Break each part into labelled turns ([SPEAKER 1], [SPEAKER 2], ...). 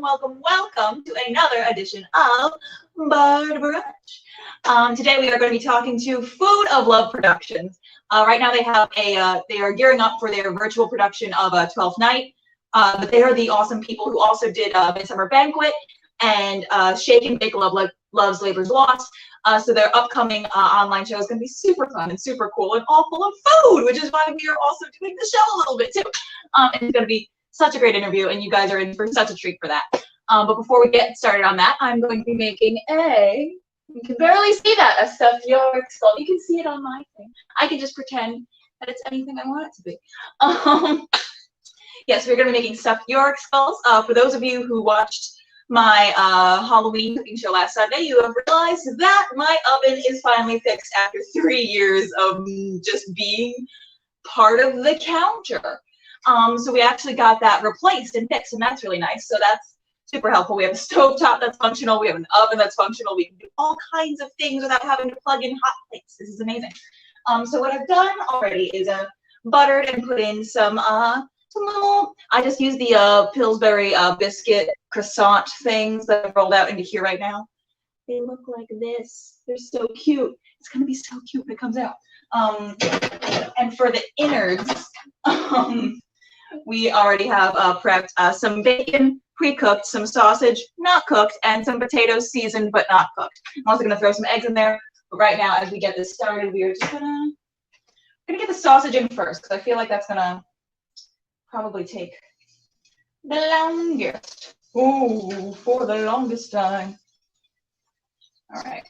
[SPEAKER 1] welcome to another edition of Brunch. Today we are going to be talking to Food of Love Productions. Right now they have they are gearing up for their virtual production of Twelfth Night. But they are the awesome people who also did Midsummer Banquet and Shake and Bake Love's Labor's Lost. So their upcoming online show is going to be super fun and super cool and all full of food, which is why we are also doing the show a little bit too. And it's going to be such a great interview, and you guys are in for such a treat for that. But before we get started on that, I'm going to be making you can barely see that, a Stuffed Yorick Skull. You can see it on my thing. I can just pretend that it's anything I want it to be. Yes, we're going to be making Stuffed Yorick Skulls. For those of you who watched my Halloween cooking show last Sunday, you have realized that my oven is finally fixed after 3 years of just being part of the counter. So we actually got that replaced and fixed, and that's really nice. So that's super helpful. We have a stovetop that's functional. We have an oven that's functional. We can do all kinds of things without having to plug in hot plates. This is amazing. So what I've done already is buttered and put in some little, I just use the Pillsbury biscuit croissant things that I've rolled out into here right now. They look like this. They're so cute. It's going to be so cute when it comes out. And for the innards, we already have prepped some bacon pre-cooked, some sausage not cooked, and some potatoes seasoned but not cooked. I'm also going to throw some eggs in there. But right now, as we get this started, we are just gonna get the sausage in first, because I feel like that's gonna probably take the longest. Ooh, for the longest time. All right.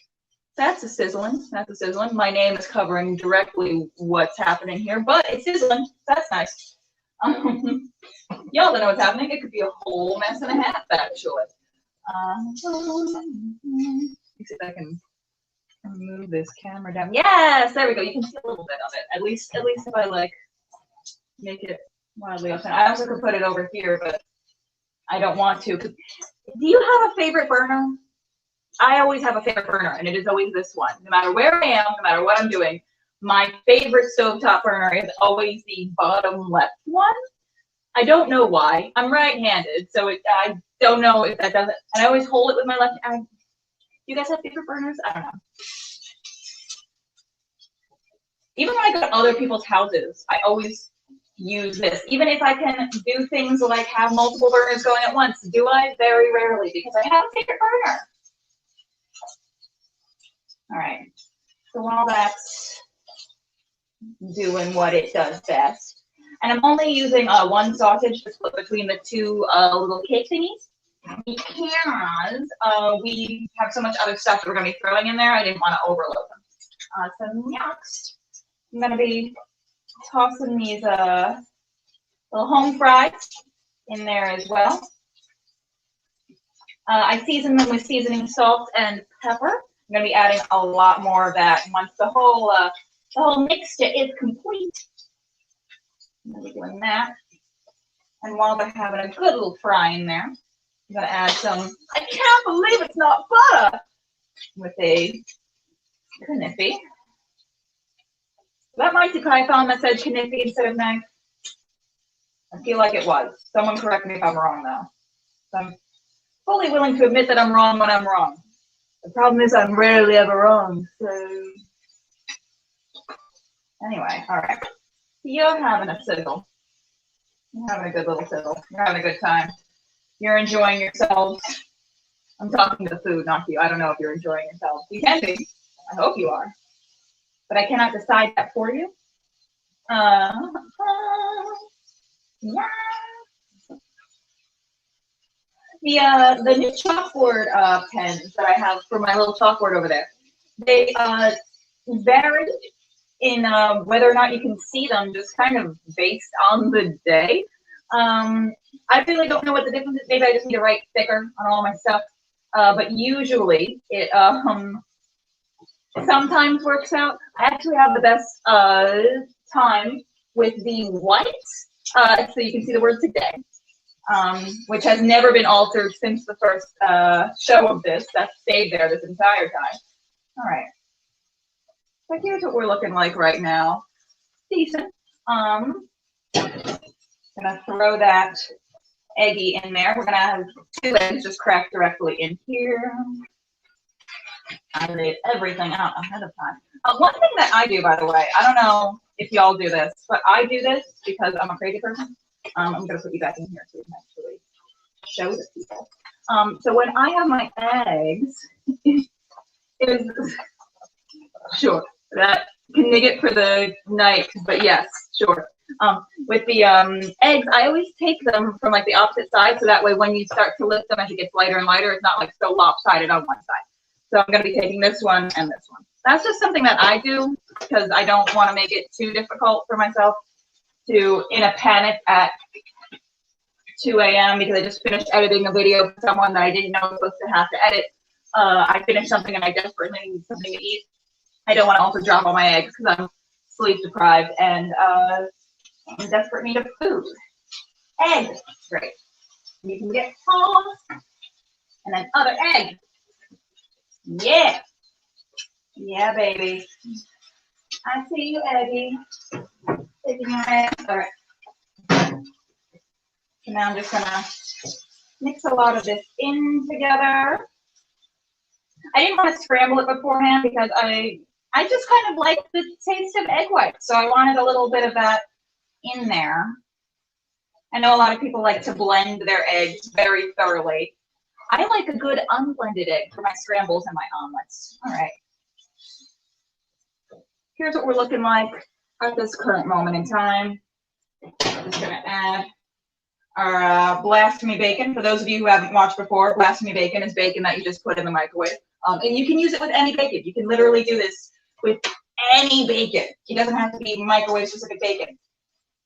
[SPEAKER 1] That's a sizzling. That's a sizzling. My name is covering directly what's happening here, but it's sizzling. That's nice. Y'all don't know what's happening. It could be a whole mess and a half, actually. Let me see if I can move this camera down. Yes, there we go. You can see a little bit of it. At least if I like make it wildly open. I also could put it over here, but I don't want to. Do you have a favorite burner? I always have a favorite burner, and it is always this one. No matter where I am, no matter what I'm doing, my favorite stovetop burner is always the bottom left one. I don't know why. I'm right-handed, so I don't know if that does it. And I always hold it with my left hand. You guys have favorite burners? I don't know. Even when I go to other people's houses, I always use this. Even if I can do things like have multiple burners going at once, do I? Very rarely, because I have a favorite burner. All right. So while that's doing what it does best, and I'm only using one sausage to split between the two little cake thingies, because we have so much other stuff that we're going to be throwing in there, I didn't want to overload them. So next, I'm going to be tossing these little home fries in there as well. I season them with seasoning salt and pepper. I'm going to be adding a lot more of that once the whole mixture is complete. I'm going to be doing that. And while they're having a good little fry in there, I'm going to add some, I can't believe it's not butter, with a kniffy. That might be I found that said kniffy instead of knife. I feel like it was. Someone correct me if I'm wrong, though. So I'm fully willing to admit that I'm wrong when I'm wrong. The problem is I'm rarely ever wrong, so anyway, all right. You're having a sizzle. You're having a good little sizzle. You're having a good time. You're enjoying yourselves. I'm talking to the food, not to you. I don't know if you're enjoying yourselves. You can be. I hope you are. But I cannot decide that for you. Yeah. The new chalkboard pens that I have for my little chalkboard over there, they vary in whether or not you can see them, just kind of based on the day. I really don't know what the difference is. Maybe I just need to write thicker on all my stuff. But usually it sometimes works out. I actually have the best time with the white, so you can see the word today. Which has never been altered since the first show of this. That's stayed there this entire time. All right. So here's what we're looking like right now. Decent. Gonna throw that eggy in there. We're gonna have 2 eggs just cracked directly in here. I laid everything out ahead of time. One thing that I do, by the way, I don't know if y'all do this, but I do this because I'm a crazy person. I'm gonna put you back in here so you can actually show the people. So when I have my eggs, is sure that can nig it for the night, but yes, sure. With the eggs, I always take them from like the opposite side, so that way when you start to lift them as it gets lighter and lighter, it's not like so lopsided on one side. So I'm going to be taking this one and this one. That's just something that I do because I don't want to make it too difficult for myself to, in a panic at 2 a.m. because I just finished editing a video for someone that I didn't know I was supposed to have to edit. I finished something and I desperately need something to eat. I don't want to also drop all my eggs because I'm sleep deprived and in desperate need of food. Eggs, great. You can get toast and then other egg. Yeah. Yeah, baby. I see you, Eggy. Taking your eggs. All right. So now I'm just gonna mix a lot of this in together. I didn't want to scramble it beforehand because I just kind of like the taste of egg whites, so I wanted a little bit of that in there. I know a lot of people like to blend their eggs very thoroughly. I like a good unblended egg for my scrambles and my omelets. All right. Here's what we're looking like at this current moment in time. I'm just gonna add our Blasphemy Bacon. For those of you who haven't watched before, Blasphemy Bacon is bacon that you just put in the microwave. And you can use it with any bacon. You can literally do this with any bacon. It doesn't have to be microwave specific bacon.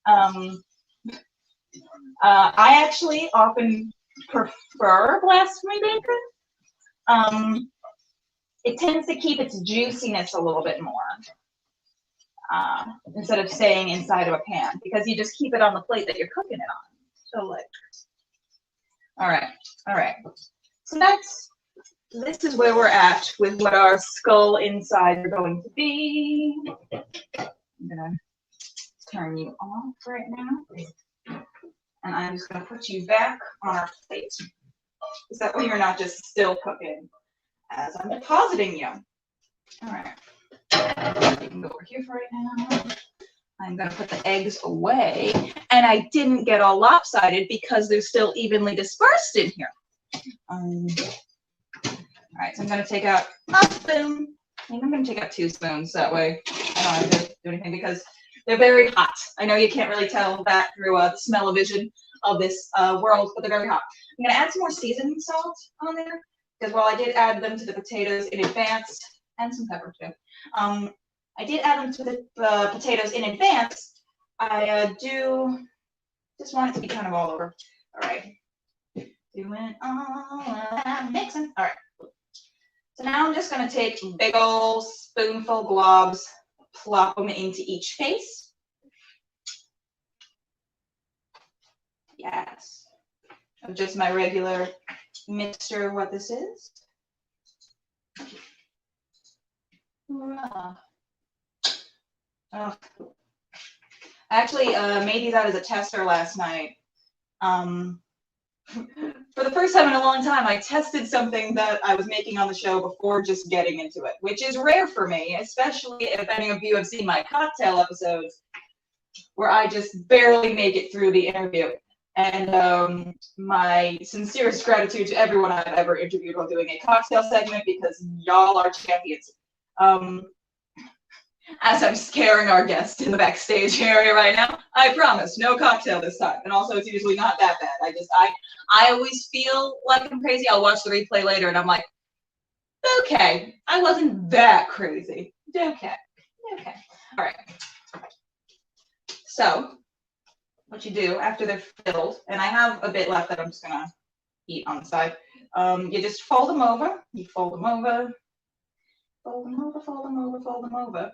[SPEAKER 1] I actually often prefer Blasphemy Bacon. It tends to keep its juiciness a little bit more instead of staying inside of a pan because you just keep it on the plate that you're cooking it on. So like, all right. So this is where we're at with what our skull insides are going to be. I'm gonna turn you off right now. And I'm just gonna put you back on our plate. Is that way you're not just still cooking as I'm depositing you. All right. You can go over here for right now. I'm gonna put the eggs away. And I didn't get all lopsided because they're still evenly dispersed in here. All right, so I'm gonna take out a spoon. I think I'm gonna take out 2 spoons, that way I don't have to do anything because they're very hot. I know you can't really tell that through the smell-o-vision of this world, but they're very hot. I'm gonna add some more seasoning salt on there because while I did add them to the potatoes in advance, and some pepper too, I did add them to the potatoes in advance. I do just want it to be kind of all over. All right, doing all that mixing. All right. So now I'm just going to take big old spoonful globs, plop them into each face. Yes. Of just my regular mixture of what this is. Oh. I actually made these out as a tester last night. For the first time in a long time, I tested something that I was making on the show before just getting into it, which is rare for me, especially if any of you have seen my cocktail episodes, where I just barely make it through the interview. And my sincerest gratitude to everyone I've ever interviewed while doing a cocktail segment, because y'all are champions. As I'm scaring our guest in the backstage area right now, I promise, no cocktail this time. And also, it's usually not that bad. I always feel like I'm crazy. I'll watch the replay later, and I'm like, okay, I wasn't that crazy. Okay. All right. So, what you do after they're filled, and I have a bit left that I'm just gonna eat on the side. You just fold them over. You fold them over. Fold them over. Fold them over. Fold them over.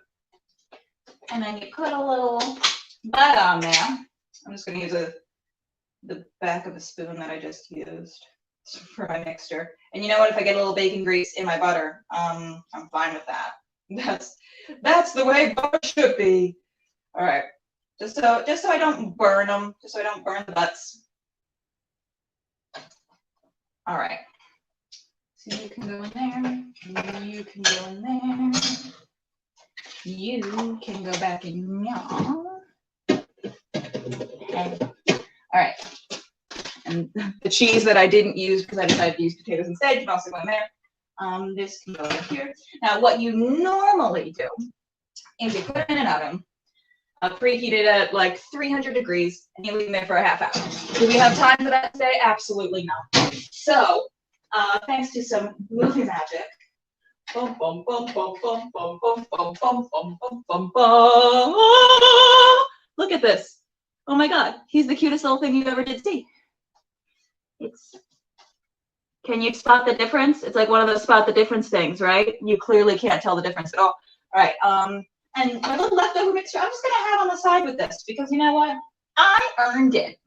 [SPEAKER 1] And then you put a little butter on there. I'm just going to use the back of the spoon that I just used for my mixture. And you know what? If I get a little bacon grease in my butter, I'm fine with that. That's the way butter should be. All right. Just so I don't burn them. Just so I don't burn the butts. All right. So you can go in there. You can go in there. You can go back in y'all. Okay. All right. And the cheese that I didn't use because I decided to use potatoes instead can also go in there. This can go in here. Now, what you normally do is you put it in an oven, preheated at like 300 degrees, and you leave them there for a half hour. Do we have time for that today? Absolutely not. So, thanks to some movie magic, bum, bum, bum, bum, bum, bum, bum, bum, bum, bum, bum, bum, bum. Look at this. Oh my God, he's the cutest little thing you ever did see. Can you spot the difference? It's like one of those spot the difference things, right? You clearly can't tell the difference at all. All right, and my little leftover mixture, I'm just gonna have on the side with this because you know what? I earned it.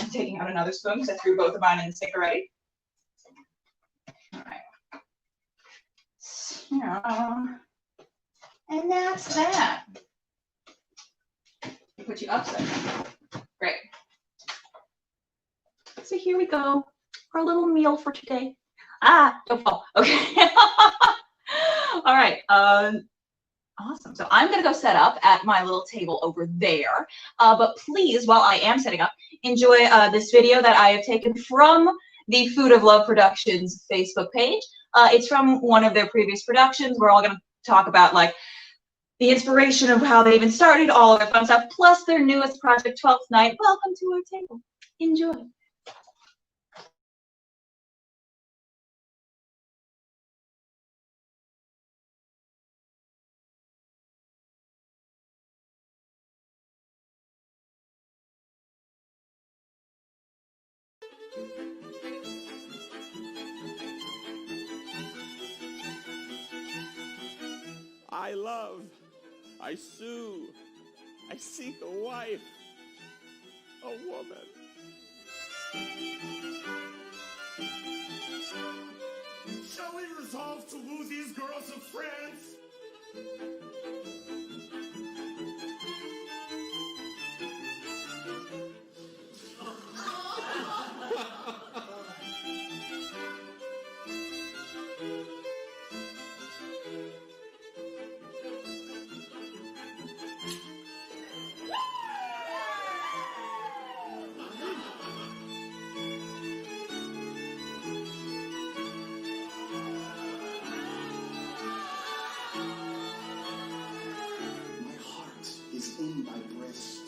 [SPEAKER 1] I'm taking out another spoon because I threw both of mine in the sink already. All right. So, and that's that. Put you upside down. Great. So here we go. Our little meal for today. Don't fall. Okay. All right. Awesome. So I'm going to go set up at my little table over there. But please, while I am setting up, enjoy this video that I have taken from the Food of Love Productions Facebook page. It's from one of their previous productions. We're all going to talk about like the inspiration of how they even started, all of their fun stuff, plus their newest project, 12th Night. Welcome to our table. Enjoy.
[SPEAKER 2] I love, I sue, I seek a wife, a woman. Shall we resolve to woo these girls of France?
[SPEAKER 3] In my breast.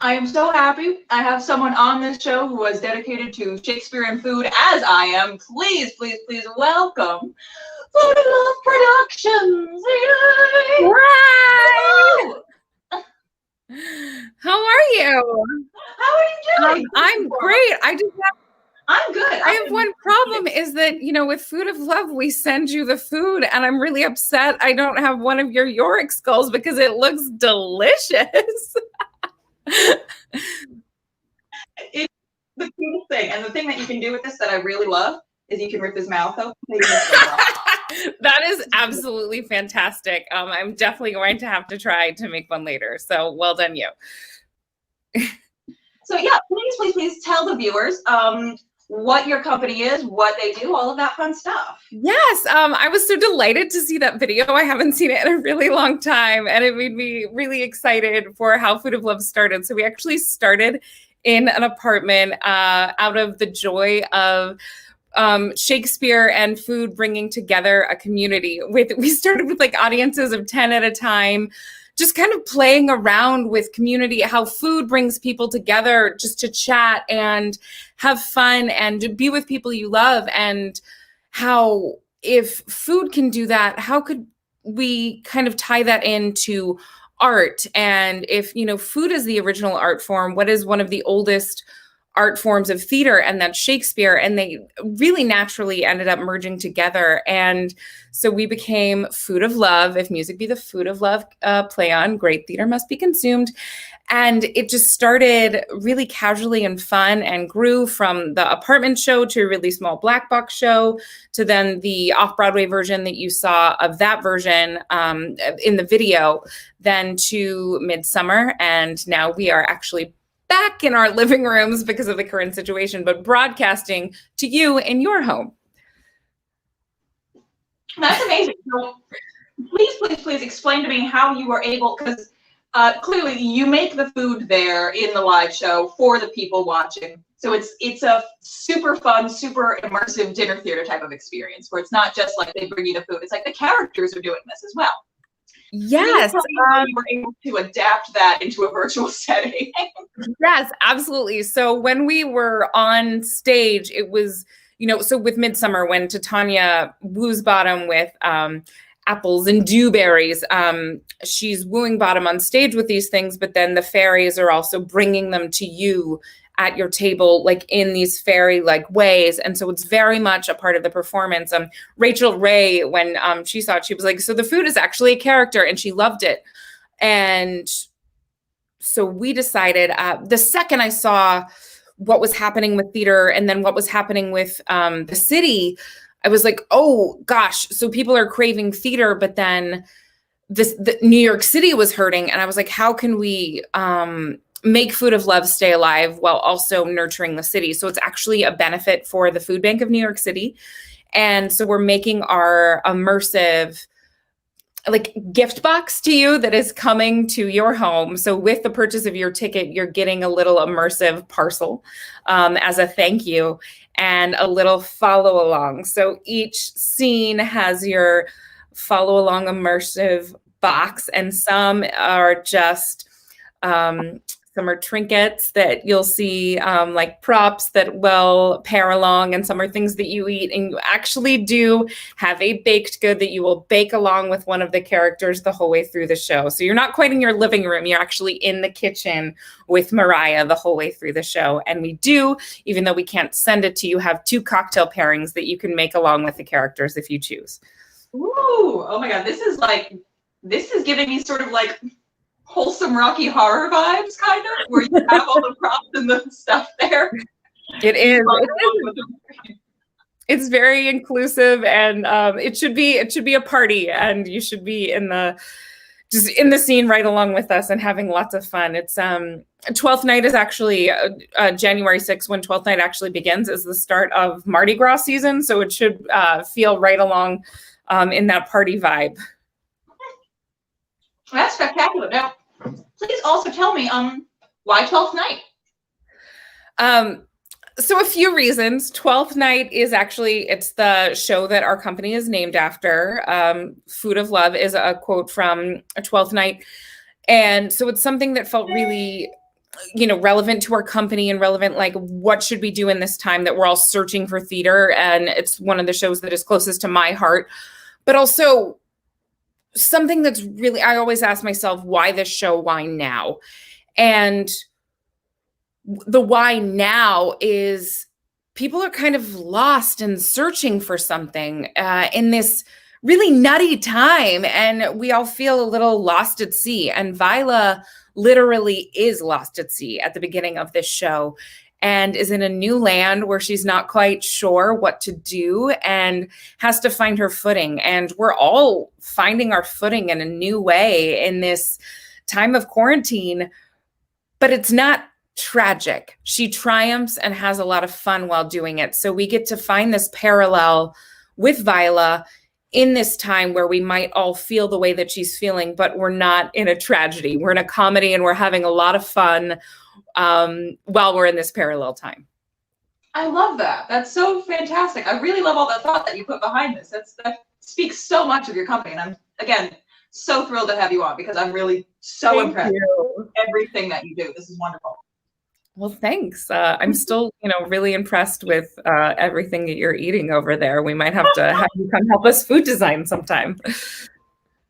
[SPEAKER 1] I am so happy I have someone on this show who is dedicated to Shakespeare and food as I am. Please, please, please welcome Food of Love Productions. Yay!
[SPEAKER 4] Hi! How are you?
[SPEAKER 1] How are you doing?
[SPEAKER 4] I'm great.
[SPEAKER 1] I'm good.
[SPEAKER 4] I have one problem is that, with Food of Love, we send you the food and I'm really upset I don't have one of your Yorick skulls because it looks delicious.
[SPEAKER 1] It's the cool thing. And the thing that you can do with this that I really love is you can rip his mouth open.
[SPEAKER 4] That is absolutely fantastic. I'm definitely going to have to try to make one later. So well done, you.
[SPEAKER 1] So yeah, please tell the viewers what your company is, what they do, all of that fun stuff.
[SPEAKER 4] Yes, I was so delighted to see that video. I haven't seen it in a really long time, and it made me really excited for how Food of Love started. So we actually started in an apartment out of the joy of Shakespeare and food bringing together a community. We started with like audiences of 10 at a time, just kind of playing around with community, how food brings people together just to chat and have fun and be with people you love, and how if food can do that, how could we kind of tie that into art? And if, food is the original art form, what is one of the oldest art forms of theater, and that's Shakespeare, and they really naturally ended up merging together. And so we became Food of Love. If music be the food of love, play on, great theater must be consumed. And it just started really casually and fun, and grew from the apartment show to a really small black box show, to then the off-Broadway version that you saw of that version in the video, then to Midsummer. And now we are actually back in our living rooms because of the current situation, but broadcasting to you in your home.
[SPEAKER 1] That's amazing. So please explain to me how you were able, because clearly you make the food there in the live show for the people watching. So it's a super fun, super immersive dinner theater type of experience, where it's not just like they bring you the food. It's like the characters are doing this as well.
[SPEAKER 4] Yes.
[SPEAKER 1] You were able to adapt that into a virtual setting.
[SPEAKER 4] Yes, absolutely. So when we were on stage, it was, so with Midsummer, when Titania woos Bottom with apples and dewberries, she's wooing Bottom on stage with these things, but then the fairies are also bringing them to you at your table, like in these fairy-like ways. And so it's very much a part of the performance. Rachel Ray, when she saw it, she was like, so the food is actually a character, and she loved it. And so we decided, the second I saw what was happening with theater and then what was happening with the city, I was like, oh gosh, so people are craving theater, but then the New York City was hurting. And I was like, how can we make Food of Love stay alive while also nurturing the city? So it's actually a benefit for the Food Bank of New York City. And so we're making our immersive gift box to you that is coming to your home. So with the purchase of your ticket, you're getting a little immersive parcel as a thank you, and a little follow along. So each scene has your follow along immersive box, and some are just some are trinkets that you'll see, like props that will pair along, and some are things that you eat. And you actually do have a baked good that you will bake along with one of the characters the whole way through the show. So you're not quite in your living room, you're actually in the kitchen with Mariah the whole way through the show. And we do, even though we can't send it to you, have 2 cocktail pairings that you can make along with the characters if you choose.
[SPEAKER 1] Ooh, oh my God, this is giving me sort of like wholesome Rocky Horror vibes, kind of, where you have all the props and the stuff there.
[SPEAKER 4] It is. It's very inclusive, and it should be a party, and you should be in the scene right along with us and having lots of fun. It's Twelfth Night is actually January 6th, when Twelfth Night actually begins, is the start of Mardi Gras season, so it should feel right along in that party vibe.
[SPEAKER 1] That's spectacular. Now, please also tell me, why 12th Night?
[SPEAKER 4] So a few reasons. 12th Night is actually, it's the show that our company is named after. Food of Love is a quote from a 12th Night. And so it's something that felt really, relevant to our company, and relevant, like, what should we do in this time that we're all searching for theater? And it's one of the shows that is closest to my heart, but also something that's really, I always ask myself, why this show? Why now? And the why now is people are kind of lost and searching for something in this really nutty time. And we all feel a little lost at sea. And Viola literally is lost at sea at the beginning of this show, and is in a new land where she's not quite sure what to do and has to find her footing. And we're all finding our footing in a new way in this time of quarantine, but it's not tragic. She triumphs and has a lot of fun while doing it. So we get to find this parallel with Viola in this time where we might all feel the way that she's feeling, but we're not in a tragedy. We're in a comedy, and we're having a lot of fun while we're in this parallel time.
[SPEAKER 1] I love that. That's so fantastic. I really love all the thought that you put behind this. That speaks so much of your company. And I'm, again, so thrilled to have you on, because I'm really so impressed with everything that you do. This is wonderful.
[SPEAKER 4] Well, thanks. I'm still, really impressed with everything that you're eating over there. We might have to have you come help us food design sometime.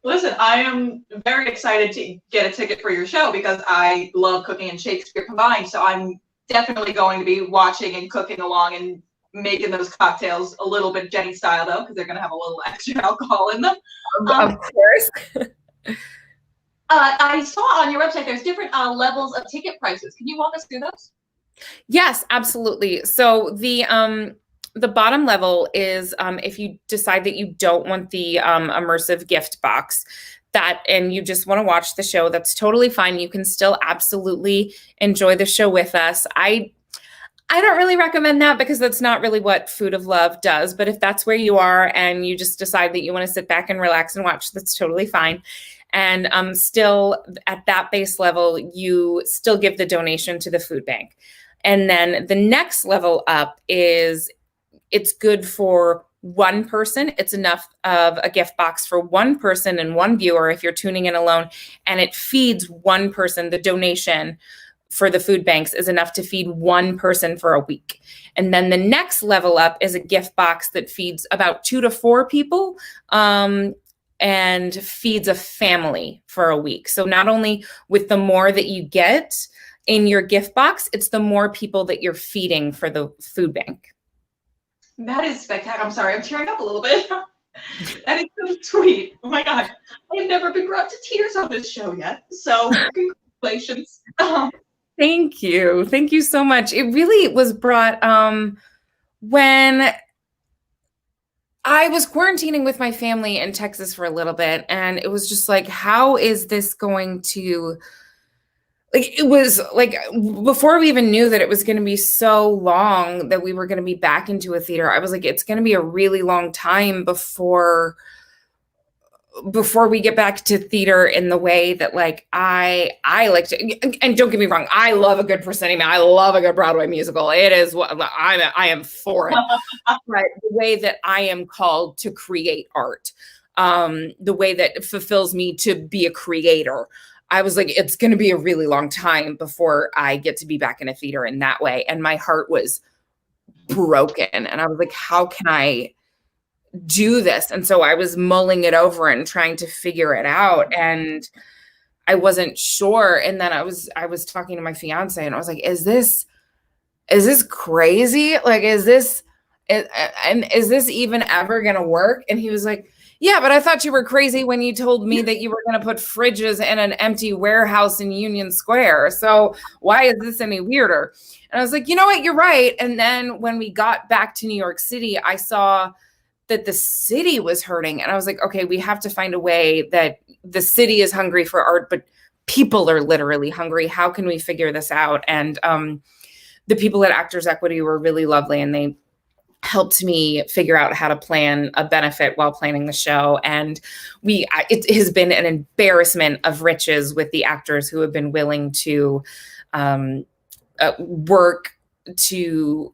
[SPEAKER 1] Listen, I am very excited to get a ticket for your show, because I love cooking and Shakespeare combined. So I'm definitely going to be watching and cooking along and making those cocktails a little bit Genny style though, because they're going to have a little extra alcohol in them.
[SPEAKER 4] Of course.
[SPEAKER 1] I saw on your website there's different levels of ticket prices. Can you walk us through those?
[SPEAKER 4] Yes, absolutely. So the bottom level is if you decide that you don't want the immersive gift box, and you just want to watch the show, that's totally fine. You can still absolutely enjoy the show with us. I don't really recommend that because that's not really what Food of Love does. But if that's where you are and you just decide that you want to sit back and relax and watch, that's totally fine. And still at that base level, you still give the donation to the food bank. And then the next level up is it's good for one person. It's enough of a gift box for one person and one viewer if you're tuning in alone. And it feeds one person. The donation for the food banks is enough to feed one person for a week. And then the next level up is a gift box that feeds about 2 to 4 people and feeds a family for a week. So not only with the more that you get in your gift box, it's the more people that you're feeding for the food bank.
[SPEAKER 1] That is spectacular. I'm sorry, I'm tearing up a little bit. That is so sweet. Oh my God. I have never been brought to tears on this show yet. So congratulations.
[SPEAKER 4] Thank you. Thank you so much. It really was brought when I was quarantining with my family in Texas for a little bit. And it was just like, how is this going to, like, it was like before we even knew that it was going to be so long that we were going to be back into a theater, I was like, it's going to be a really long time before we get back to theater in the way that like I like to. And don't get me wrong, I love a good proscenium. I love a good Broadway musical. It is what I am for it. But the way that I am called to create art, the way that it fulfills me to be a creator, I was like, it's going to be a really long time before I get to be back in a theater in that way. And my heart was broken. And I was like, how can I do this? And so I was mulling it over and trying to figure it out. And I wasn't sure. And then I was talking to my fiance and I was like, is this crazy? Like, is this even ever going to work? And he was like, yeah, but I thought you were crazy when you told me that you were going to put fridges in an empty warehouse in Union Square. So why is this any weirder? And I was like, you know what? You're right. And then when we got back to New York City, I saw that the city was hurting. And I was like, okay, we have to find a way that the city is hungry for art, but people are literally hungry. How can we figure this out? And the people at Actors Equity were really lovely. And they helped me figure out how to plan a benefit while planning the show. And it has been an embarrassment of riches with the actors who have been willing to work to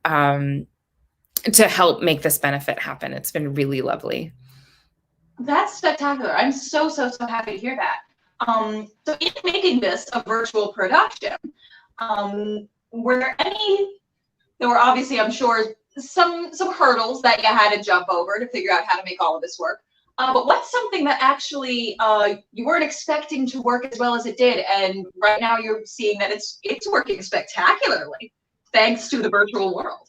[SPEAKER 4] help make this benefit happen. It's been really lovely.
[SPEAKER 1] That's spectacular. I'm so happy to hear that. So in making this a virtual production, there were obviously, I'm sure, some hurdles that you had to jump over to figure out how to make all of this work. But what's something that actually you weren't expecting to work as well as it did, and right now you're seeing that it's working spectacularly thanks to the virtual world?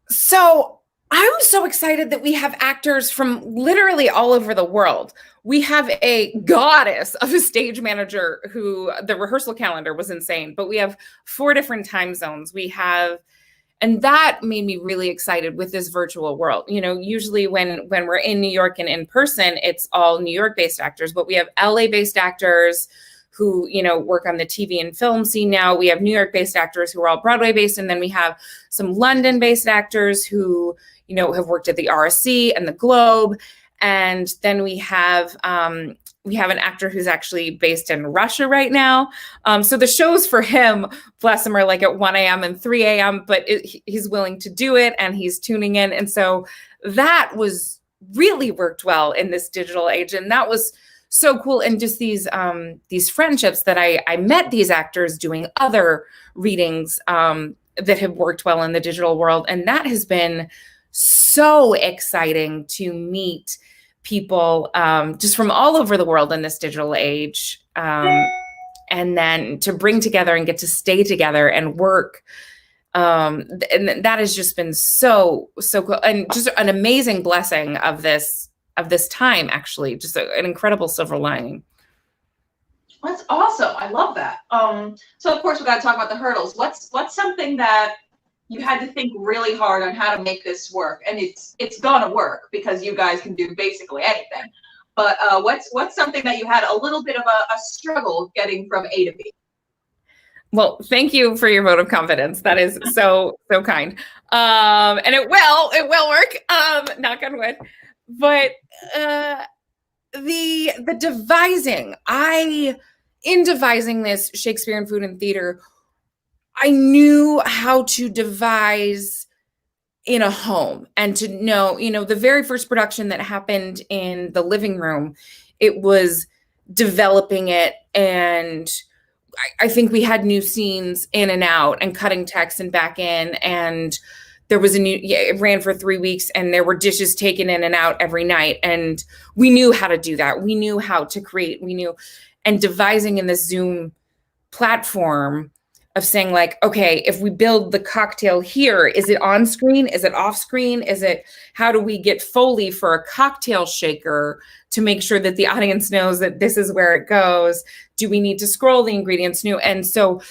[SPEAKER 4] So I was so excited that we have actors from literally all over the world. We have a goddess of a stage manager who the rehearsal calendar was insane, but we have 4 different time zones. And that made me really excited with this virtual world. You know, usually when we're in New York and in person, it's all New York-based actors, but we have LA-based actors who, you know, work on the TV and film scene now. We have New York-based actors who are all Broadway-based, and then we have some London-based actors who, you know, have worked at the RSC and the Globe. And then we have an actor who's actually based in Russia right now. So the shows for him, bless him, are like at 1 a.m. and 3 a.m., but he's willing to do it and he's tuning in. And so that was really worked well in this digital age. And that was so cool. And just these friendships that I met these actors doing other readings that have worked well in the digital world. And that has been so exciting to meet people just from all over the world in this digital age. and then to bring together and get to stay together and work. And that has just been so cool, and just an amazing blessing of this time, actually, just an incredible silver lining.
[SPEAKER 1] That's awesome. I love that. So of course we got to talk about the hurdles. What's something that you had to think really hard on how to make this work? And it's gonna work because you guys can do basically anything. But what's something that you had a little bit of a struggle getting from A to B?
[SPEAKER 4] Well, thank you for your vote of confidence. That is so kind. And it will work. Knock on wood. But the devising, in devising this Shakespearean food and theater, I knew how to devise in a home and to know, the very first production that happened in the living room, it was developing it. And I think we had new scenes in and out and cutting text and back in. And there was it ran for 3 weeks and there were dishes taken in and out every night. And we knew how to do that. We knew how to create, and devising in this Zoom platform of saying like, okay, if we build the cocktail here, is it on screen? Is it off screen? How do we get Foley for a cocktail shaker to make sure that the audience knows that this is where it goes? Do we need to scroll the ingredients new? And so,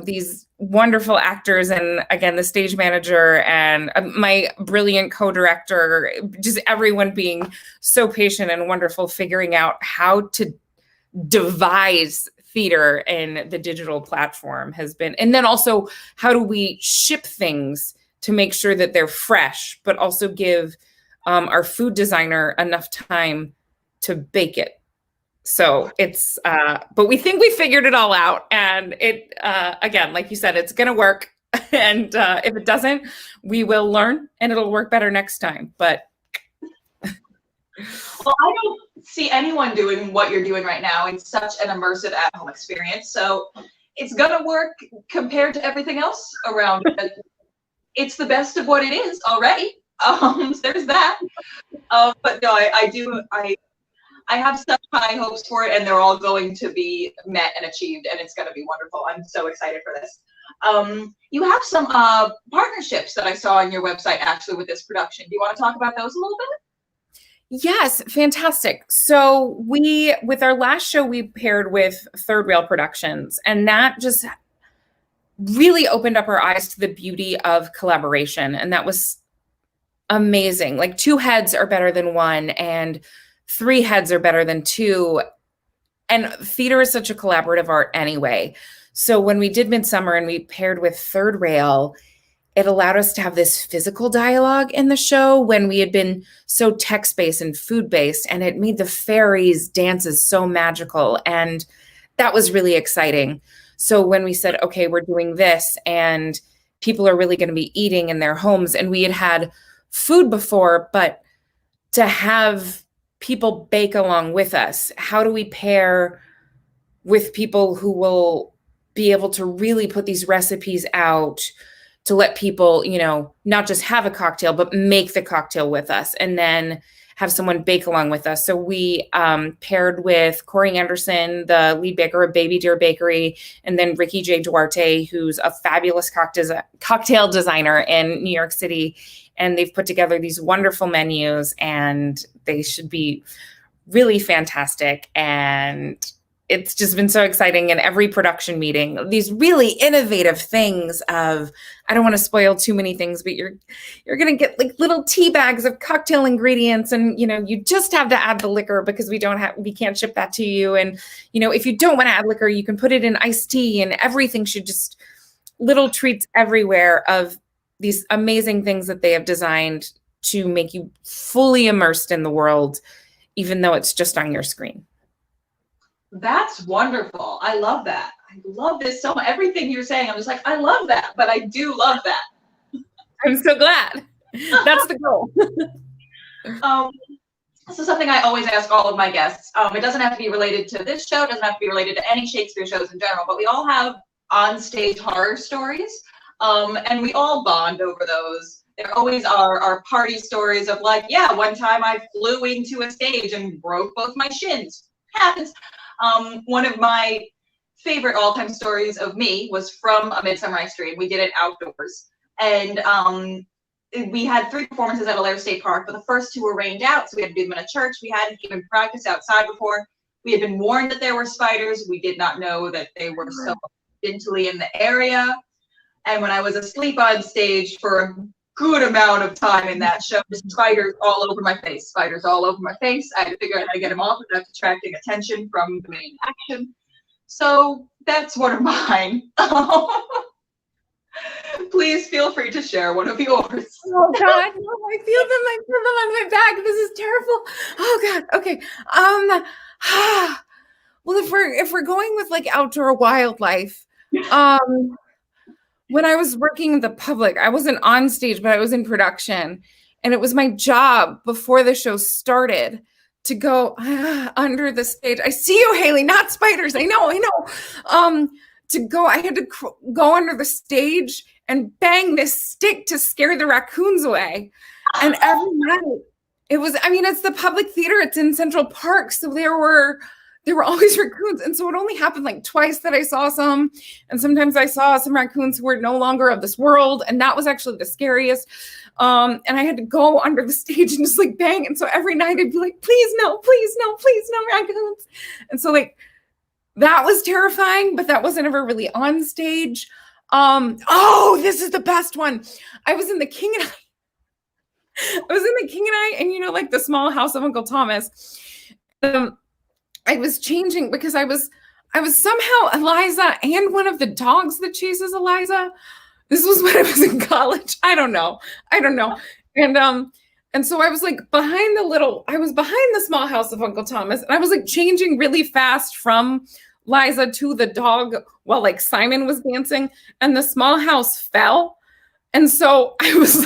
[SPEAKER 4] these wonderful actors, and again, the stage manager and my brilliant co-director, just everyone being so patient and wonderful, figuring out how to devise theater in the digital platform has been. And then also, how do we ship things to make sure that they're fresh, but also give our food designer enough time to bake it. So it's, but we think we figured it all out. And it, again, like you said, it's going to work. And if it doesn't, we will learn and it'll work better next time. But
[SPEAKER 1] well, I don't see anyone doing what you're doing right now in such an immersive at-home experience. So it's going to work compared to everything else around it. It's the best of what it is already. There's that. But no, I have such high hopes for it, and they're all going to be met and achieved, and it's going to be wonderful. I'm so excited for this. You have some partnerships that I saw on your website actually with this production. Do you want to talk about those a little bit?
[SPEAKER 4] Yes, fantastic. So with our last show, we paired with Third Rail Productions, and that just really opened up our eyes to the beauty of collaboration. And that was amazing. Like 2 heads are better than 1, and 3 heads are better than 2. And theater is such a collaborative art anyway. So when we did Midsummer and we paired with Third Rail, it allowed us to have this physical dialogue in the show when we had been so text-based and food-based, and it made the fairies dances so magical. And that was really exciting. So when we said, okay, we're doing this and people are really going to be eating in their homes, and we had food before, but to have people bake along with us, how do we pair with people who will be able to really put these recipes out to let people, not just have a cocktail, but make the cocktail with us and then have someone bake along with us. So we paired with Corey Anderson, the lead baker of Baby Deer Bakery, and then Ricky J. Duarte, who's a fabulous cocktail designer in New York City. And they've put together these wonderful menus, and they should be really fantastic. And it's just been so exciting in every production meeting, these really innovative things of, I don't want to spoil too many things, but you're going to get like little tea bags of cocktail ingredients. And, you just have to add the liquor because we can't ship that to you. And, if you don't want to add liquor, you can put it in iced tea, and everything should just little treats everywhere of these amazing things that they have designed to make you fully immersed in the world, even though it's just on your screen.
[SPEAKER 1] That's wonderful. I love that. I love this so much. Everything you're saying, I'm just like, I love that, but I do love that.
[SPEAKER 4] I'm so glad. That's the goal.
[SPEAKER 1] This is something I always ask all of my guests. It doesn't have to be related to this show. It doesn't have to be related to any Shakespeare shows in general, but we all have on-stage horror stories, and we all bond over those. There always are our party stories of like, yeah, one time I flew into a stage and broke both my shins. Happens. One of my favorite all-time stories of me was from A Midsummer Night's Dream. We did it outdoors, and we had 3 performances at Alair State Park, but the first 2 were rained out, so we had to do them in a church. We hadn't even practiced outside before. We had been warned that there were spiders. We did not know that they were so scintily in the area. And when I was asleep on stage for a good amount of time in that show, just spiders all over my face. Spiders all over my face. I had to figure out how to get them off without attracting attention from the main action. So that's one of mine. Please feel free to share one of yours.
[SPEAKER 4] Oh God, no, I feel them on my back. This is terrible. Oh God. Okay. Well, if we're going with like outdoor wildlife, when I was working in the public, I wasn't on stage, but I was in production, and it was my job before the show started to go under the stage. I see you, Haley, not spiders. I know. I had to go under the stage and bang this stick to scare the raccoons away. And every night it's the public theater. It's in Central Park. So there were always raccoons. And so it only happened like twice that I saw some. And sometimes I saw some raccoons who were no longer of this world. And that was actually the scariest. And I had to go under the stage and just like bang. And so every night I'd be like, please no raccoons. And so like, that was terrifying, but that wasn't ever really on stage. This is the best one. I was in the King and I, and like the Small House of Uncle Thomas. I was changing because I was somehow Eliza and one of the dogs that chases Eliza. This was when I was in college. I don't know. And so I was like behind the Small House of Uncle Thomas, and I was like changing really fast from Liza to the dog while like Simon was dancing, and the small house fell. And so I was in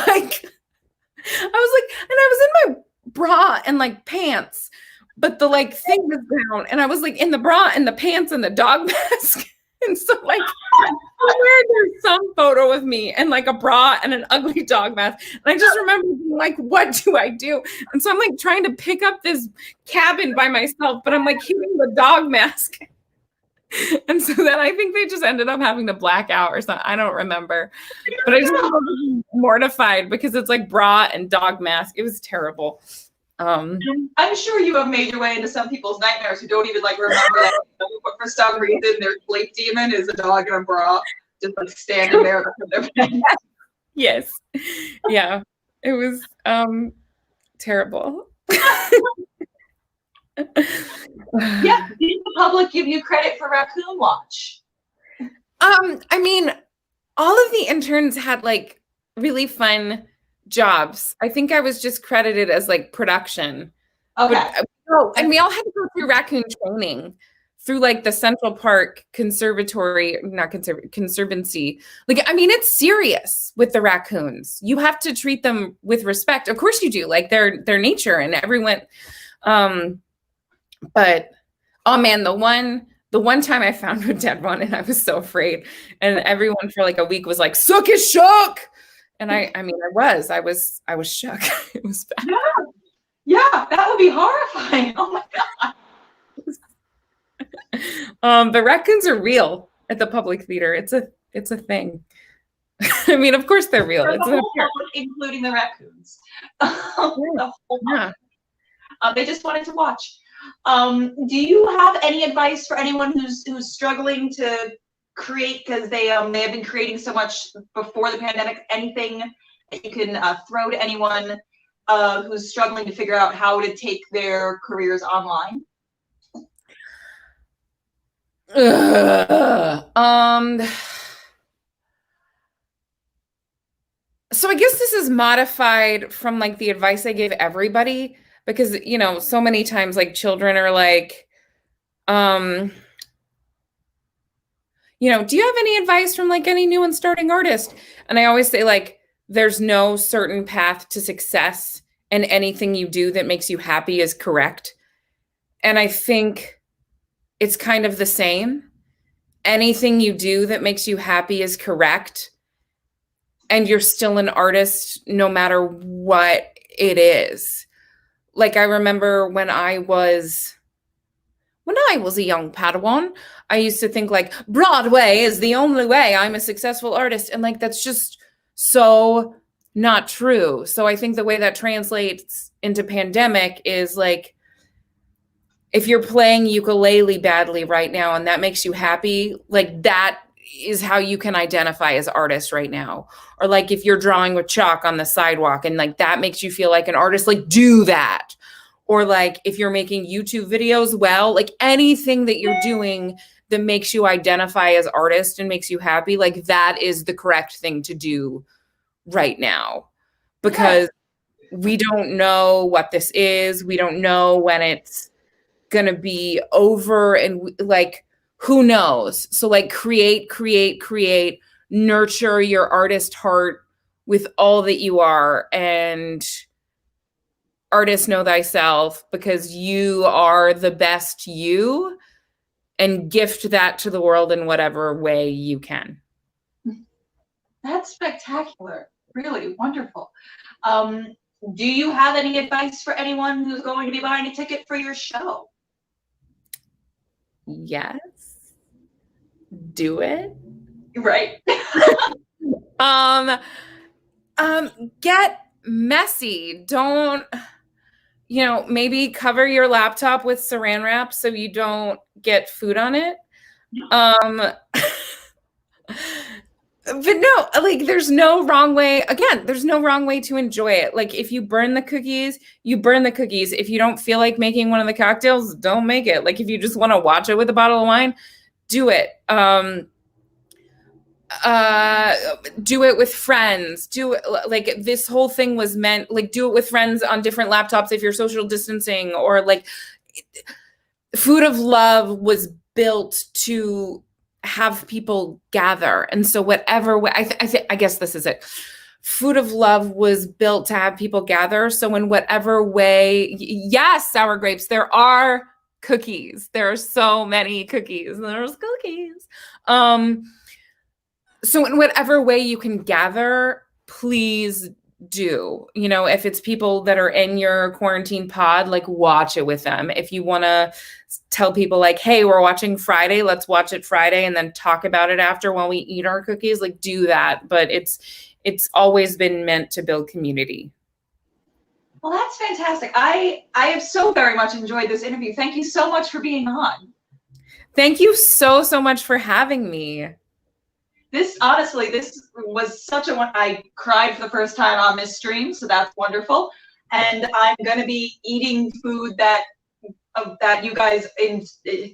[SPEAKER 4] my bra and like pants, but the like thing was down, and I was like in the bra and the pants and the dog mask. And so like somewhere there's some photo of me and like a bra and an ugly dog mask. And I just remember being like, what do I do? And so I'm like trying to pick up this cabin by myself, but I'm like hitting the dog mask. And so then I think they just ended up having to black out or something. I don't remember. But I just was mortified because it's like bra and dog mask. It was terrible.
[SPEAKER 1] I'm sure you have made your way into some people's nightmares who don't even like remember that. But for some reason, their sleep demon is a dog in a bra, just like standing there in their bed.
[SPEAKER 4] Yes. Yeah. It was terrible.
[SPEAKER 1] Yeah, did the public give you credit for Raccoon Watch?
[SPEAKER 4] I mean, all of the interns had like really fun jobs. I think I was just credited as like production.
[SPEAKER 1] Okay.
[SPEAKER 4] And we all had to go through raccoon training through like the Central Park Conservancy. Like, I mean, it's serious with the raccoons. You have to treat them with respect. Of course you do, like their nature and everyone. But oh man, the one time I found a dead one and I was so afraid. And everyone for like a week was like, Sook is shook. And I was shook. It was bad.
[SPEAKER 1] Yeah, that would be horrifying. Oh my God.
[SPEAKER 4] But raccoons are real at the public theater. It's a thing. I mean, of course they're real.
[SPEAKER 1] It's including the raccoons.
[SPEAKER 4] Yeah.
[SPEAKER 1] They just wanted to watch. Do you have any advice for anyone who's struggling to create, because they have been creating so much before the pandemic? Anything that you can throw to anyone who's struggling to figure out how to take their careers online?
[SPEAKER 4] So I guess this is modified from like the advice I gave everybody, because so many times like children are like, do you have any advice from like any new and starting artist? And I always say like, there's no certain path to success, and anything you do that makes you happy is correct. And I think it's kind of the same. Anything you do that makes you happy is correct. And you're still an artist no matter what it is. Like I remember when I I was a young Padawan, I used to think like Broadway is the only way I'm a successful artist. And like, that's just so not true. So I think the way that translates into pandemic is like, if you're playing ukulele badly right now and that makes you happy, like that is how you can identify as artist right now. Or like if you're drawing with chalk on the sidewalk and like that makes you feel like an artist, like do that. Or like if you're making YouTube videos, well, like anything that you're doing that makes you identify as artist and makes you happy, like that is the correct thing to do right now. Because we don't know what this is. We don't know when it's going to be over, and like who knows. So like create, nurture your artist heart with all that you are, and artist know thyself, because you are the best you, and gift that to the world in whatever way you can.
[SPEAKER 1] That's spectacular. Really wonderful. Do you have any advice for anyone who's going to be buying a ticket for your show?
[SPEAKER 4] Yes. Do it.
[SPEAKER 1] Right.
[SPEAKER 4] Get messy. Don't, maybe cover your laptop with saran wrap so you don't get food on it. But no, like there's no wrong way. Again, there's no wrong way to enjoy it. Like if you burn the cookies, you burn the cookies. If you don't feel like making one of the cocktails, don't make it. Like if you just want to watch it with a bottle of wine, do it. Do it with friends. Do it, like this whole thing was meant, like do it with friends on different laptops if you're social distancing, or like Food of Love was built to have people gather. And so whatever way, I guess this is it. Food of Love was built to have people gather. So in whatever way, yes, sour grapes, there are cookies. There are so many cookies. There's cookies. So in whatever way you can gather, please do. If it's people that are in your quarantine pod, like watch it with them. If you want to tell people like, hey, we're watching Friday, let's watch it Friday and then talk about it after while we eat our cookies, like do that. But it's always been meant to build community.
[SPEAKER 1] Well, that's fantastic. I have so very much enjoyed this interview. Thank you so much for being on.
[SPEAKER 4] Thank you so much for having me.
[SPEAKER 1] This was such a one. I cried for the first time on this stream, so that's wonderful. And I'm going to be eating food that you guys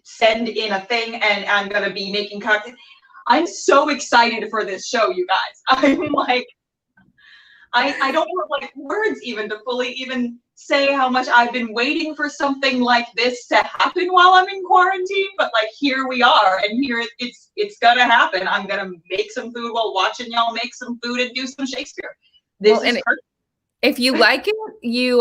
[SPEAKER 1] send in a thing, and I'm going to be making cocktails. I'm so excited for this show, you guys. I'm like, I don't have like words even to fully even say how much I've been waiting for something like this to happen while I'm in quarantine, but like here we are, and here it's gonna happen. I'm gonna make some food while watching y'all make some food and do some Shakespeare. This is perfect.
[SPEAKER 4] If you like it, you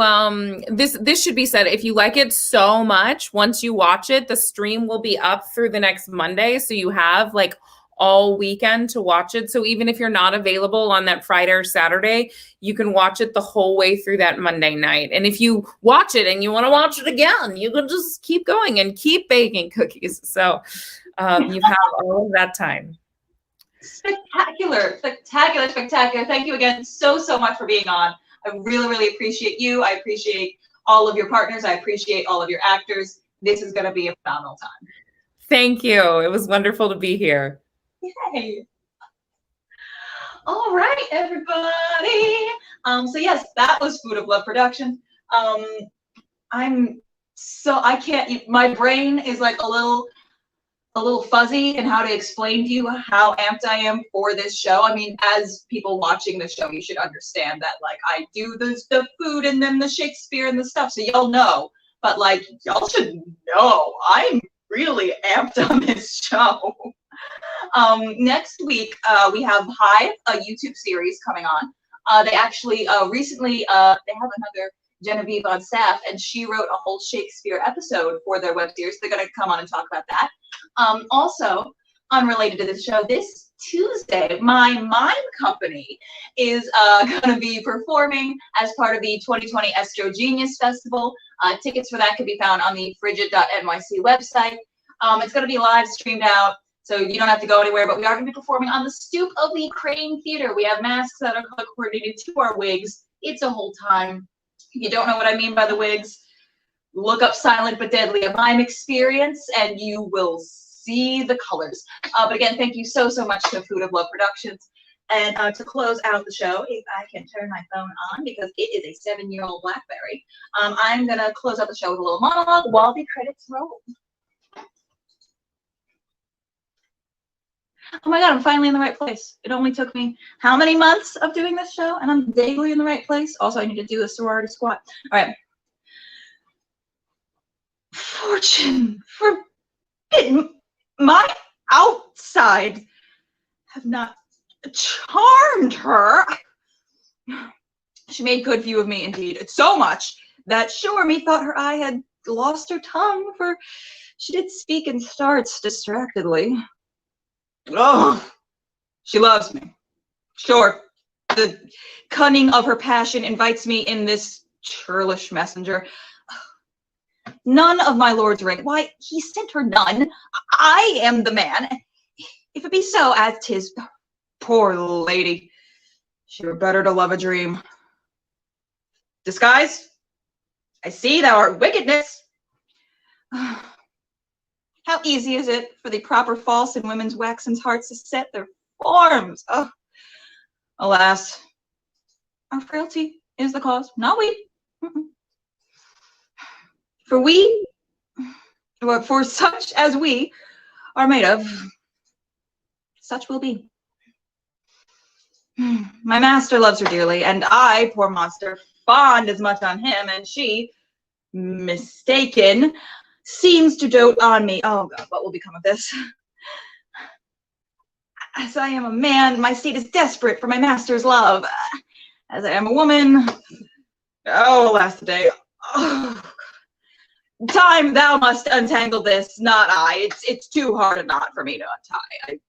[SPEAKER 4] this should be said. If you like it so much, once you watch it, the stream will be up through the next Monday, so you have like all weekend to watch it. So even if you're not available on that Friday or Saturday, you can watch it the whole way through that Monday night. And if you watch it and you want to watch it again, you can just keep going and keep baking cookies. So you have all of that time.
[SPEAKER 1] Spectacular. Thank you again so much for being on. I really appreciate you. I appreciate all of your partners. I appreciate all of your actors. This is going to be a phenomenal time.
[SPEAKER 4] Thank you. It was wonderful to be here.
[SPEAKER 1] Yay. All right, everybody. So yes, that was Food of Love production. I can't, my brain is like a little fuzzy in how to explain to you how amped I am for this show. I mean, as people watching the show, you should understand that like I do the food and then the Shakespeare and the stuff, so y'all know. But like y'all should know I'm really amped on this show. Next week, we have Hive, a YouTube series coming on. They actually recently, they have another Genevieve on staff, and she wrote a whole Shakespeare episode for their web series. They're going to come on and talk about that. Also, unrelated to this show, this Tuesday, my mime company is going to be performing as part of the 2020 Estro Genius Festival. Tickets for that can be found on the frigid.nyc website. It's going to be live streamed out, so you don't have to go anywhere, but we are going to be performing on the stoop of the Crane Theater. We have masks that are coordinated to our wigs. It's a whole time. If you don't know what I mean by the wigs, look up Silent But Deadly, a mime experience, and you will see the colors. But again, thank you so much to Food of Love Productions. And to close out the show, if I can turn my phone on, because it is a 7-year-old BlackBerry, I'm going to close out the show with a little monologue while the credits roll. Oh my God, I'm finally in the right place. It only took me how many months of doing this show, and I'm vaguely in the right place. Also, I need to do the sorority squat. All right. Fortune forbid my outside have not charmed her. She made good view of me, indeed. It's so much that sure me thought her eye had lost her tongue, for she did speak in starts distractedly. Oh, she loves me. Sure, the cunning of her passion invites me in this churlish messenger. None of my lord's ring. Why, he sent her none. I am the man. If it be so, as 'tis, poor lady, she were better to love a dream. Disguise, I see thou art wickedness. How easy is it for the proper false in women's waxen hearts to set their forms? Oh, alas, our frailty is the cause, not we. For such as we are made of, such will be. My master loves her dearly, and I, poor monster, fond as much on him, and she, mistaken, seems to dote on me. Oh God, what will become of this? As I am a man, my state is desperate for my master's love. As I am a woman, oh, alas the day. Oh, time, thou must untangle this, not I. It's too hard a knot for me to untie.